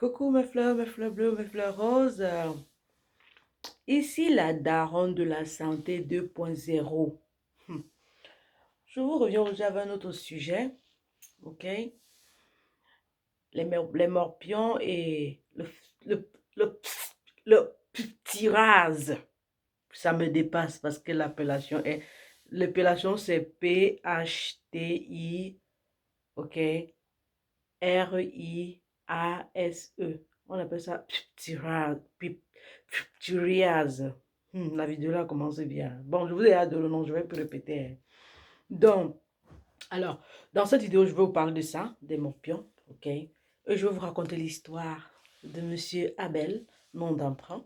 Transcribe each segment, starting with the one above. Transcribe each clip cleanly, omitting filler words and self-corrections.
Coucou mes fleurs bleues, mes fleurs roses. Ici la daronne de la santé 2.0. Je vous reviens aujourd'hui avec un autre sujet, ok? Les morpions et le, le, le petit rase. Ça me dépasse parce que l'appellation c'est PHTI, ok? RIASE. On appelle ça psoriase. La vidéo là commence bien. Bon, je vous ai hâte de le nom, je vais plus répéter, hein. Donc, alors, dans cette vidéo, je vais vous parler de ça, des morpions, ok? Et je vais vous raconter l'histoire de Monsieur Abel, nom d'emprunt.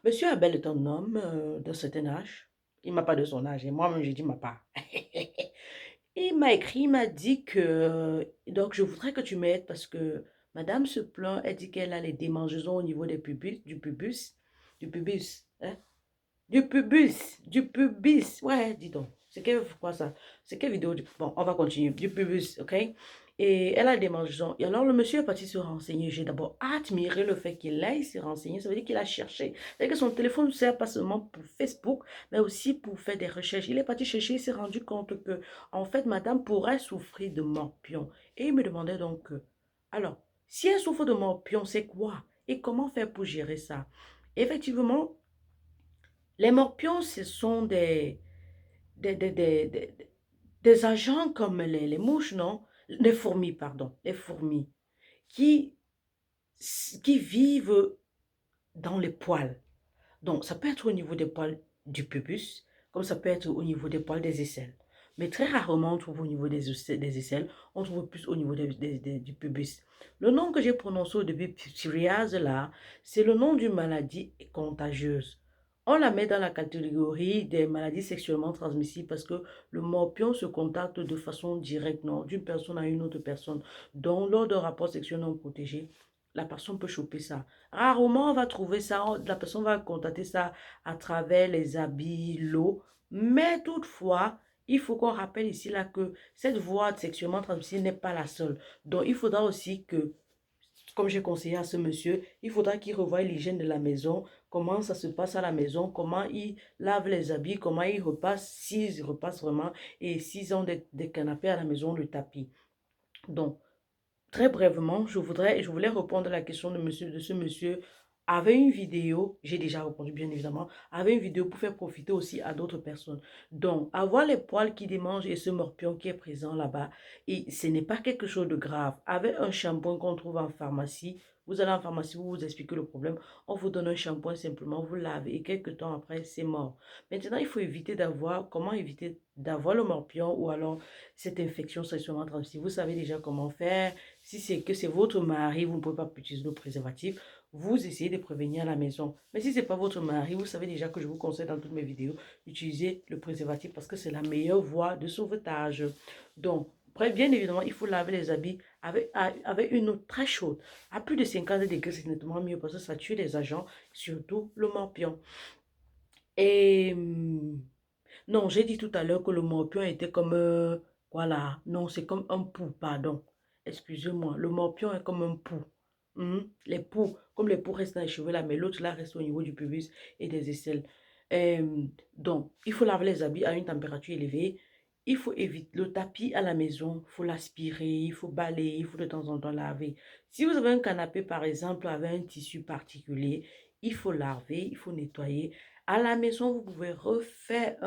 Monsieur Abel est un homme d'un certain âge. Il m'a pas de son âge, et moi-même, j'ai dit ma part. Il m'a écrit, il m'a dit que, donc je voudrais que tu m'aides parce que madame se plaint, elle dit qu'elle a les démangeaisons au niveau des hein? Du pubis, ouais, dis donc. C'est quelle, quoi ça? C'est quelle vidéo? Bon, on va continuer. Du pubis, ok? Et elle a des démangeaisons. Et alors, le monsieur est parti se renseigner. J'ai d'abord admiré le fait qu'il aille se renseigner. Ça veut dire qu'il a cherché. C'est-à-dire que son téléphone ne sert pas seulement pour Facebook, mais aussi pour faire des recherches. Il est parti chercher, il s'est rendu compte que, en fait, madame pourrait souffrir de morpion. Et il me demandait donc, alors, si elle souffre de morpion, c'est quoi? Et comment faire pour gérer ça? Effectivement, les morpions, ce sont des, des, des, des- des agents comme les mouches, non? Les fourmis, pardon, les fourmis, qui, qui vivent dans les poils. Donc, ça peut être au niveau des poils du pubis, comme ça peut être au niveau des poils des aisselles. Mais très rarement, on trouve au niveau des aisselles, on trouve plus au niveau du pubis. Le nom que j'ai prononcé au début, psoriase, là, c'est le nom d'une maladie contagieuse. On la met dans la catégorie des maladies sexuellement transmissibles parce que le morpion se contacte de façon directe, non, d'une personne à une autre personne. Donc, lors d'un rapport sexuel non protégé, la personne peut choper ça. Rarement on va trouver ça, la personne va contacter ça à travers les habits, l'eau. Mais toutefois, il faut qu'on rappelle ici là que cette voie sexuellement transmissible n'est pas la seule. Donc il faudra aussi que, comme j'ai conseillé à ce monsieur, il faudra qu'il revoie l'hygiène de la maison, comment ça se passe à la maison, comment il lave les habits, comment il repasse, s'il repasse vraiment, et s'ils ont des canapés à la maison, le tapis. Donc, très brièvement, je voulais répondre à la question de ce monsieur. Avec une vidéo, j'ai déjà répondu bien évidemment, avec une vidéo pour faire profiter aussi à d'autres personnes. Donc, avoir les poils qui démangent et ce morpion qui est présent là-bas, et ce n'est pas quelque chose de grave. Avec un shampoing qu'on trouve en pharmacie, vous allez en pharmacie, vous vous expliquez le problème, on vous donne un shampoing simplement, vous lavez et quelques temps après, c'est mort. Maintenant, il faut éviter comment éviter d'avoir le morpion ou alors cette infection sexuellement transmissible. Vous savez déjà comment faire. Si c'est que c'est votre mari, vous ne pouvez pas utiliser le préservatif. Vous essayez de prévenir à la maison. Mais si ce n'est pas votre mari, vous savez déjà que je vous conseille dans toutes mes vidéos d'utiliser le préservatif parce que c'est la meilleure voie de sauvetage. Donc, bien évidemment, il faut laver les habits avec une eau très chaude. À plus de 50 degrés, c'est nettement mieux parce que ça tue les agents, surtout le morpion. Et non, j'ai dit tout à l'heure que le morpion était comme, voilà, non, c'est comme un pou, pardon. Excusez-moi, le morpion est comme un pou. Les poux, comme les poux restent dans les cheveux là, mais l'autre là reste au niveau du pubis et des aisselles. Donc, il faut laver les habits à une température élevée. Il faut éviter le tapis à la maison, il faut l'aspirer, il faut balayer, il faut de temps en temps laver. Si vous avez un canapé par exemple avec un tissu particulier, il faut laver, il faut nettoyer. À la maison, vous pouvez refaire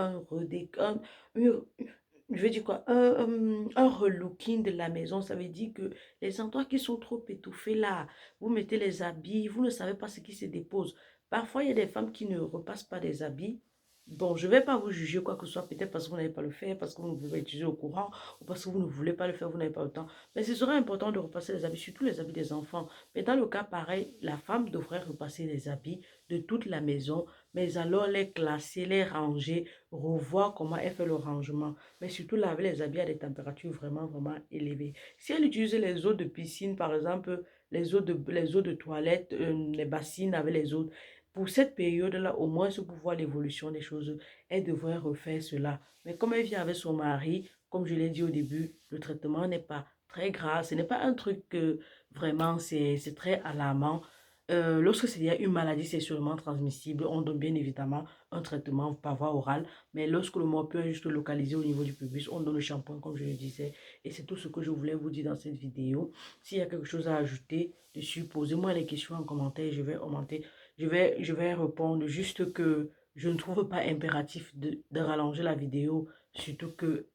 je veux dire quoi, un relooking de la maison. Ça veut dire que les endroits qui sont trop étouffés là, vous mettez les habits, vous ne savez pas ce qui se dépose. Parfois, il y a des femmes qui ne repassent pas des habits. Bon, je ne vais pas vous juger quoi que ce soit, peut-être parce que vous n'avez pas le faire, parce que vous ne pouvez pas utiliser au courant, ou parce que vous ne voulez pas le faire, vous n'avez pas le temps. Mais ce serait important de repasser les habits, surtout les habits des enfants. Mais dans le cas pareil, la femme devrait repasser les habits de toute la maison, mais alors les classer, les ranger, revoir comment elle fait le rangement. Mais surtout laver les habits à des températures vraiment, vraiment élevées. Si elle utilise les eaux de piscine, par exemple, les eaux de toilette, les bassines avec les eaux, pour cette période-là, au moins, pour voir l'évolution des choses, elle devrait refaire cela. Mais comme elle vit avec son mari, comme je l'ai dit au début, le traitement n'est pas très grave. Ce n'est pas un truc que vraiment, c'est très alarmant. Lorsque il y a une maladie, c'est sûrement transmissible. On donne bien évidemment un traitement par voie orale. Mais lorsque le morpion est juste localisé au niveau du pubis, on donne le shampoing, comme je le disais. Et c'est tout ce que je voulais vous dire dans cette vidéo. S'il y a quelque chose à ajouter dessus, posez-moi les questions en commentaire. Je vais augmenter. Je vais répondre. Juste que je ne trouve pas impératif de rallonger la vidéo. Surtout que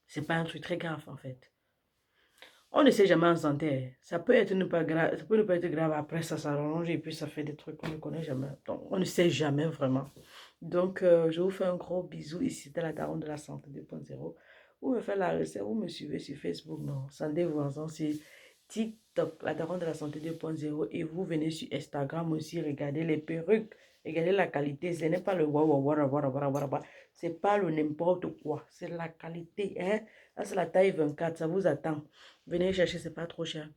c'est pas un truc très grave en fait. On ne sait jamais en santé. Ça peut être ne pas grave, ça peut ne pas être grave. Après, ça s'arrange et puis ça fait des trucs qu'on ne connaît jamais. Donc, on ne sait jamais vraiment. Donc, je vous fais un gros bisou. Ici, c'était la daronne de la santé 2.0. Vous me faites la recette, vous me suivez sur Facebook, non. Santé-vous ensemble sur TikTok, la daronne de la santé 2.0. Et vous venez sur Instagram aussi, regardez les perruques. Regardez la qualité. Ce n'est pas le c'est pas le n'importe quoi. C'est la qualité, hein. Là, c'est la taille 24. Ça vous attend. Venez chercher, c'est pas trop cher.